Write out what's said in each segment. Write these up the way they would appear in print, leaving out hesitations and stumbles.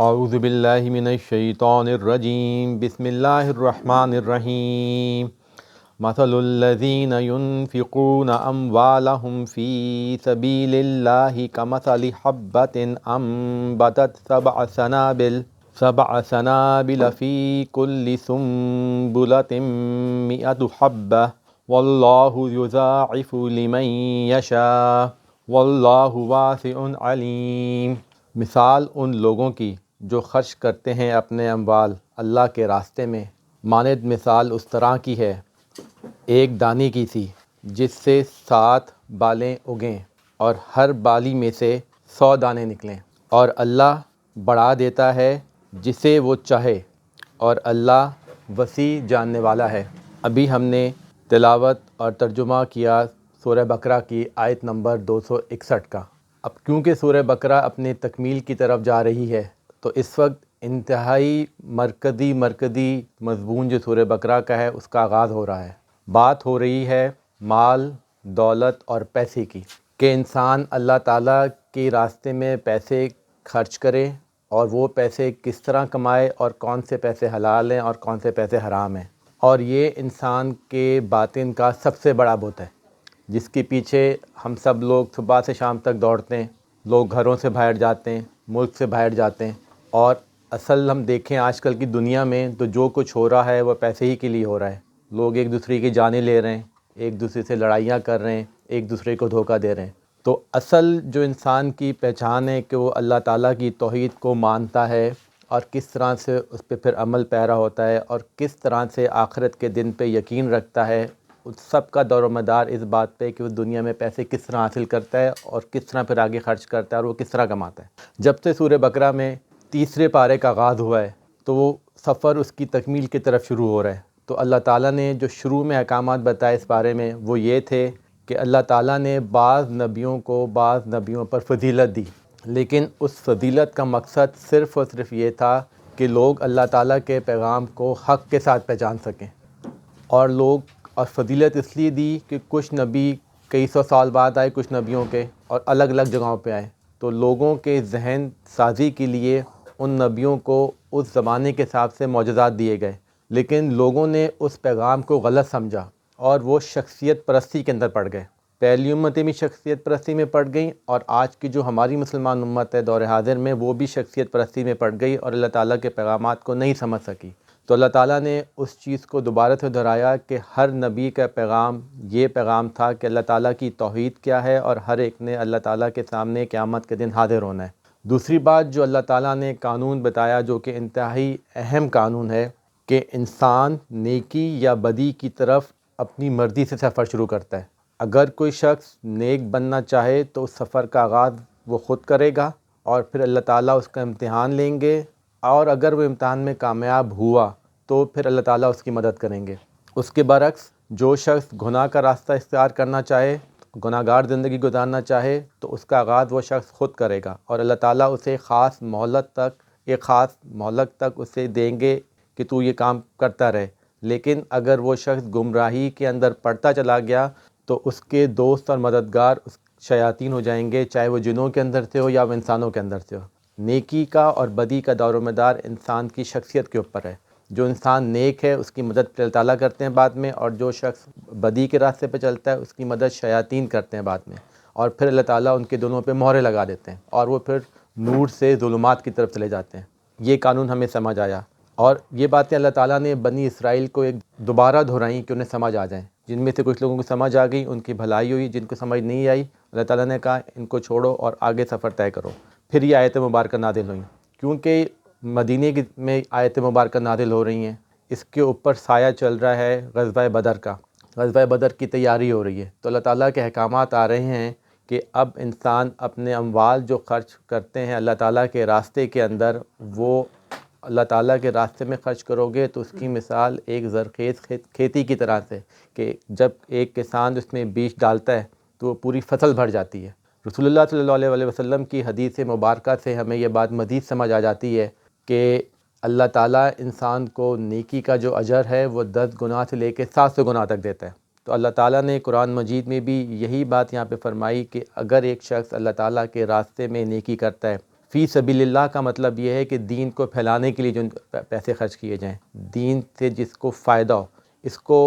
اعوذ باللہ من الشیطان الرجیم بسم اللہ الرحمن الرحیم مثل الذین ينفقون اموالهم فی سبیل اللہ کمثل حبۃ انبتت سبع سنابل فی کل سنبلۃ مئۃ حبۃ واللہ یضاعف لمن یشاء واللہ واسع علیم۔ مثال ان لوگوں کی جو خرچ کرتے ہیں اپنے اموال اللہ کے راستے میں، مانند مثال اس طرح کی ہے ایک دانے کی سی جس سے 7 بالیں اگیں اور ہر بالی میں سے 100 دانے نکلیں، اور اللہ بڑھا دیتا ہے جسے وہ چاہے، اور اللہ وسیع جاننے والا ہے۔ ابھی ہم نے تلاوت اور ترجمہ کیا سورہ بقرہ کی آیت نمبر 261 کا۔ اب کیونکہ سورہ بقرہ اپنے تکمیل کی طرف جا رہی ہے تو اس وقت انتہائی مرکزی مضمون جو سورہ بقرہ کا ہے اس کا آغاز ہو رہا ہے۔ بات ہو رہی ہے مال، دولت اور پیسے کی، کہ انسان اللہ تعالیٰ کے راستے میں پیسے خرچ کرے اور وہ پیسے کس طرح کمائے، اور کون سے پیسے حلال ہیں اور کون سے پیسے حرام ہیں۔ اور یہ انسان کے باطن کا سب سے بڑا بت ہے جس کے پیچھے ہم سب لوگ صبح سے شام تک دوڑتے ہیں، لوگ گھروں سے باہر جاتے ہیں، ملک سے باہر جاتے ہیں، اور اصل ہم دیکھیں آج کل کی دنیا میں تو جو کچھ ہو رہا ہے وہ پیسے ہی کے لیے ہو رہا ہے۔ لوگ ایک دوسرے کی جانیں لے رہے ہیں، ایک دوسرے سے لڑائیاں کر رہے ہیں، ایک دوسرے کو دھوکہ دے رہے ہیں۔ تو اصل جو انسان کی پہچان ہے کہ وہ اللہ تعالیٰ کی توحید کو مانتا ہے اور کس طرح سے اس پہ پھر عمل پیرا ہوتا ہے، اور کس طرح سے آخرت کے دن پہ یقین رکھتا ہے، اس سب کا دور و مدار اس بات پہ کہ وہ دنیا میں پیسے کس طرح حاصل کرتا ہے اور کس طرح پھر آگے خرچ کرتا ہے اور وہ کس طرح کماتا ہے۔ جب سے سورہ بقرہ میں تیسرے پارے کا آغاز ہوا ہے تو وہ سفر اس کی تکمیل کی طرف شروع ہو رہا ہے۔ تو اللہ تعالیٰ نے جو شروع میں احکامات بتائے اس بارے میں وہ یہ تھے کہ اللہ تعالیٰ نے بعض نبیوں پر فضیلت دی، لیکن اس فضیلت کا مقصد صرف اور صرف یہ تھا کہ لوگ اللہ تعالیٰ کے پیغام کو حق کے ساتھ پہچان سکیں۔ اور فضیلت اس لیے دی کہ کچھ نبی کئی سو سال بعد آئے، کچھ نبیوں کے، اور الگ الگ جگہوں پہ آئے، تو لوگوں کے ذہن سازی کے لیے ان نبیوں کو اس زمانے کے حساب سے معجزات دیے گئے، لیکن لوگوں نے اس پیغام کو غلط سمجھا اور وہ شخصیت پرستی کے اندر پڑ گئے۔ پہلی امتیں بھی شخصیت پرستی میں پڑ گئیں، اور آج کی جو ہماری مسلمان امت ہے دور حاضر میں وہ بھی شخصیت پرستی میں پڑ گئی اور اللہ تعالیٰ کے پیغامات کو نہیں سمجھ سکی۔ تو اللہ تعالیٰ نے اس چیز کو دوبارہ سے دہرایا کہ ہر نبی کا پیغام یہ پیغام تھا کہ اللہ تعالیٰ کی توحید کیا ہے، اور ہر ایک نے اللہ تعالیٰ کے سامنے قیامت کے دن حاضر ہونا ہے۔ دوسری بات جو اللہ تعالیٰ نے قانون بتایا جو کہ انتہائی اہم قانون ہے، کہ انسان نیکی یا بدی کی طرف اپنی مرضی سے سفر شروع کرتا ہے۔ اگر کوئی شخص نیک بننا چاہے تو اس سفر کا آغاز وہ خود کرے گا، اور پھر اللہ تعالیٰ اس کا امتحان لیں گے، اور اگر وہ امتحان میں کامیاب ہوا تو پھر اللہ تعالیٰ اس کی مدد کریں گے۔ اس کے برعکس جو شخص گناہ کا راستہ اختیار کرنا چاہے، گناہ گار زندگی گزارنا چاہے، تو اس کا آغاز وہ شخص خود کرے گا، اور اللہ تعالیٰ اسے ایک خاص مہلت تک اسے دیں گے کہ تو یہ کام کرتا رہے۔ لیکن اگر وہ شخص گمراہی کے اندر پڑتا چلا گیا تو اس کے دوست اور مددگار شیاطین ہو جائیں گے، چاہے وہ جنوں کے اندر سے ہو یا وہ انسانوں کے اندر سے ہو۔ نیکی کا اور بدی کا دور و مدار انسان کی شخصیت کے اوپر ہے۔ جو انسان نیک ہے اس کی مدد اللہ تعالیٰ کرتے ہیں بعد میں، اور جو شخص بدی کے راستے پہ چلتا ہے اس کی مدد شیاطین کرتے ہیں بعد میں، اور پھر اللہ تعالیٰ ان کے دونوں پہ مہرے لگا دیتے ہیں اور وہ پھر نور سے ظلمات کی طرف چلے جاتے ہیں۔ یہ قانون ہمیں سمجھ آیا، اور یہ باتیں اللہ تعالیٰ نے بنی اسرائیل کو ایک دوبارہ دہرائیں کہ انہیں سمجھ آ جائیں۔ جن میں سے کچھ لوگوں کو سمجھ آ گئی ان کی بھلائی ہوئی، جن کو سمجھ نہیں آئی اللہ تعالیٰ نے کہا ان کو چھوڑو اور آگے سفر طے کرو۔ پھر یہ آیت مبارکہ نازل ہوئیں، کیونکہ مدینے میں آیت مبارکہ نازل ہو رہی ہیں، اس کے اوپر سایہ چل رہا ہے غزوہ بدر کا، غزوہ بدر کی تیاری ہو رہی ہے، تو اللہ تعالیٰ کے احکامات آ رہے ہیں کہ اب انسان اپنے اموال جو خرچ کرتے ہیں اللہ تعالیٰ کے راستے کے اندر، وہ اللہ تعالیٰ کے راستے میں خرچ کرو گے تو اس کی مثال ایک زرخیز کھیتی کی طرح سے، کہ جب ایک کسان اس میں بیج ڈالتا ہے تو وہ پوری فصل بھر جاتی ہے۔ رسول اللہ صلی اللہ علیہ وسلم کی حدیث مبارکہ سے ہمیں یہ بات مزید سمجھ آ جاتی ہے کہ اللہ تعالیٰ انسان کو نیکی کا جو اجر ہے وہ 10 گنا سے لے کے 700 گنا تک دیتا ہے۔ تو اللہ تعالیٰ نے قرآن مجید میں بھی یہی بات یہاں پہ فرمائی کہ اگر ایک شخص اللہ تعالیٰ کے راستے میں نیکی کرتا ہے فی سبیل اللہ کا مطلب یہ ہے کہ دین کو پھیلانے کے لیے جو پیسے خرچ کیے جائیں، دین سے جس کو فائدہ ہو. اس کو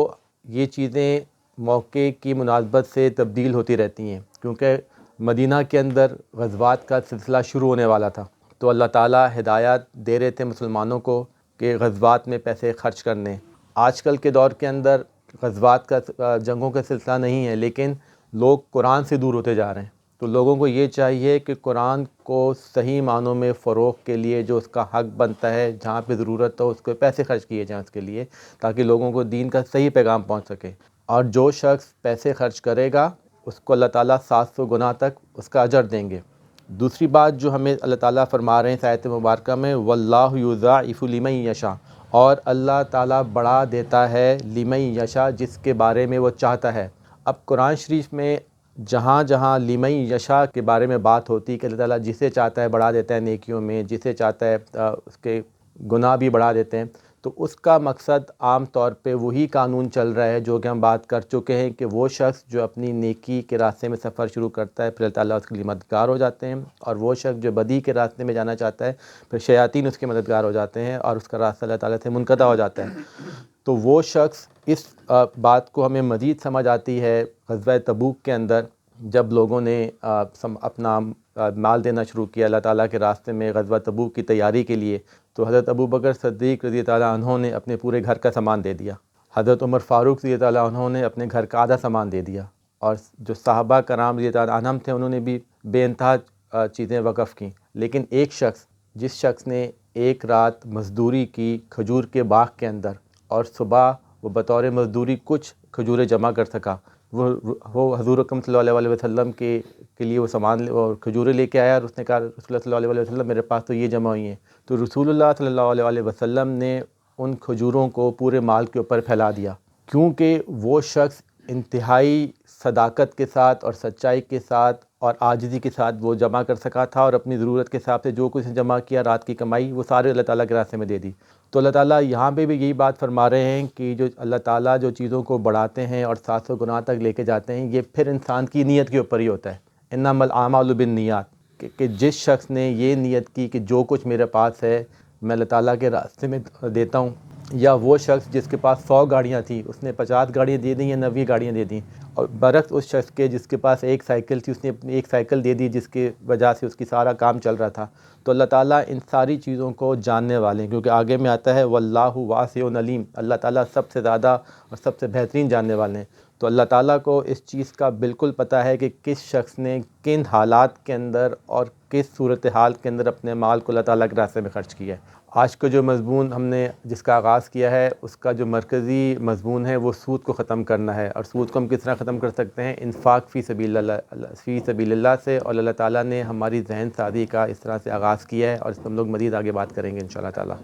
یہ چیزیں موقع کی مناسبت سے تبدیل ہوتی رہتی ہیں، کیونکہ مدینہ کے اندر غزوات کا سلسلہ شروع ہونے والا تھا، تو اللہ تعالیٰ ہدایات دے رہے تھے مسلمانوں کو کہ غزوات میں پیسے خرچ کرنے. آج کل کے دور کے اندر غزوات کا جنگوں کا سلسلہ نہیں ہے، لیکن لوگ قرآن سے دور ہوتے جا رہے ہیں. تو لوگوں کو یہ چاہیے کہ قرآن کو صحیح معنوں میں فروغ کے لیے جو اس کا حق بنتا ہے، جہاں پہ ضرورت ہو اس کو پیسے خرچ کیے جائیں اس کے لیے، تاکہ لوگوں کو دین کا صحیح پیغام پہنچ سکے. اور جو شخص پیسے خرچ کرے گا اس کو اللہ تعالیٰ 700 گنا تک اس کا اجر دیں گے. دوسری بات جو ہمیں اللہ تعالیٰ فرما رہے ہیں اس آیت مبارکہ میں، واللہ یضاعف لمن یشاء، اور اللہ تعالیٰ بڑھا دیتا ہے لمن یشاء، جس کے بارے میں وہ چاہتا ہے. اب قرآن شریف میں جہاں جہاں لمن یشاء کے بارے میں بات ہوتی ہے کہ اللہ تعالیٰ جسے چاہتا ہے بڑھا دیتا ہے نیکیوں میں، جسے چاہتا ہے اس کے گناہ بھی بڑھا دیتے ہیں، تو اس کا مقصد عام طور پہ وہی قانون چل رہا ہے جو کہ ہم بات کر چکے ہیں کہ وہ شخص جو اپنی نیکی کے راستے میں سفر شروع کرتا ہے پھر اللہ تعالیٰ اس کے لیے مددگار ہو جاتے ہیں، اور وہ شخص جو بدی کے راستے میں جانا چاہتا ہے پھر شیاطین اس کے مددگار ہو جاتے ہیں اور اس کا راستہ اللہ تعالیٰ سے منقطع ہو جاتا ہے. تو وہ شخص اس بات کو ہمیں مزید سمجھ آتی ہے غزوہ تبوک کے اندر، جب لوگوں نے اپنا مال دینا شروع کیا اللہ تعالیٰ کے راستے میں غزوہ تبوک کی تیاری کے لیے. تو حضرت ابوبکر صدیق رضی اللہ عنہ نے اپنے پورے گھر کا سامان دے دیا، حضرت عمر فاروق رضی اللہ عنہ نے اپنے گھر کا آدھا سامان دے دیا، اور جو صحابہ کرام رضی اللہ عنہم تھے انہوں نے بھی بے انتہا چیزیں وقف کیں. لیکن ایک شخص، جس شخص نے ایک رات مزدوری کی کھجور کے باغ کے اندر، اور صبح وہ بطور مزدوری کچھ کھجوریں جمع کر سکا، وہ حضور اکرم صلی اللہ علیہ وسلم کے لیے وہ سامان اور کھجوریں لے کے آیا، اور اس نے کہا رسول اللہ صلی اللہ علیہ وسلم میرے پاس تو یہ جمع ہوئی ہیں. تو رسول اللہ صلی اللہ علیہ وسلم نے ان کھجوروں کو پورے مال کے اوپر پھیلا دیا، کیونکہ وہ شخص انتہائی صداقت کے ساتھ اور سچائی کے ساتھ اور عاجزی کے ساتھ وہ جمع کر سکا تھا، اور اپنی ضرورت کے حساب سے جو کچھ جمع کیا رات کی کمائی وہ سارے اللہ تعالیٰ کے راستے میں دے دی. تو اللہ تعالیٰ یہاں پہ بھی یہی بات فرما رہے ہیں کہ جو اللہ تعالیٰ جو چیزوں کو بڑھاتے ہیں اور 700 گنا تک لے کے جاتے ہیں، یہ پھر انسان کی نیت کے اوپر ہی ہوتا ہے. انما الاعمال بالنیات، کہ جس شخص نے یہ نیت کی کہ جو کچھ میرے پاس ہے میں اللہ تعالیٰ کے راستے میں دیتا ہوں، یا وہ شخص جس کے پاس 100 گاڑیاں تھیں اس نے 50 گاڑیاں دے دیں یا 90 گاڑیاں دے دیں، اور برعکس اس شخص کے جس کے پاس ایک سائیکل تھی اس نے اپنی ایک سائیکل دے دی جس کی وجہ سے اس کی سارا کام چل رہا تھا. تو اللہ تعالیٰ ان ساری چیزوں کو جاننے والے ہیں، کیونکہ آگے میں آتا ہے واللہ واسع علیم، اللہ تعالیٰ سب سے زیادہ اور سب سے بہترین جاننے والے ہیں. تو اللہ تعالیٰ کو اس چیز کا بالکل پتہ ہے کہ کس شخص نے کن حالات کے اندر اور کس صورتحال کے اندر اپنے مال کو اللہ تعالیٰ کے راستے میں خرچ کیا ہے. آج کا جو مضمون ہم نے جس کا آغاز کیا ہے اس کا جو مرکزی مضمون ہے وہ سود کو ختم کرنا ہے. اور سود کو ہم کس طرح ختم کر سکتے ہیں؟ انفاق فی سبیل اللہ سے. اور اللہ تعالیٰ نے ہماری ذہن سازی کا اس طرح سے آغاز کیا ہے، اور اس پہ ہم لوگ مزید آگے بات کریں گے انشاءاللہ تعالیٰ.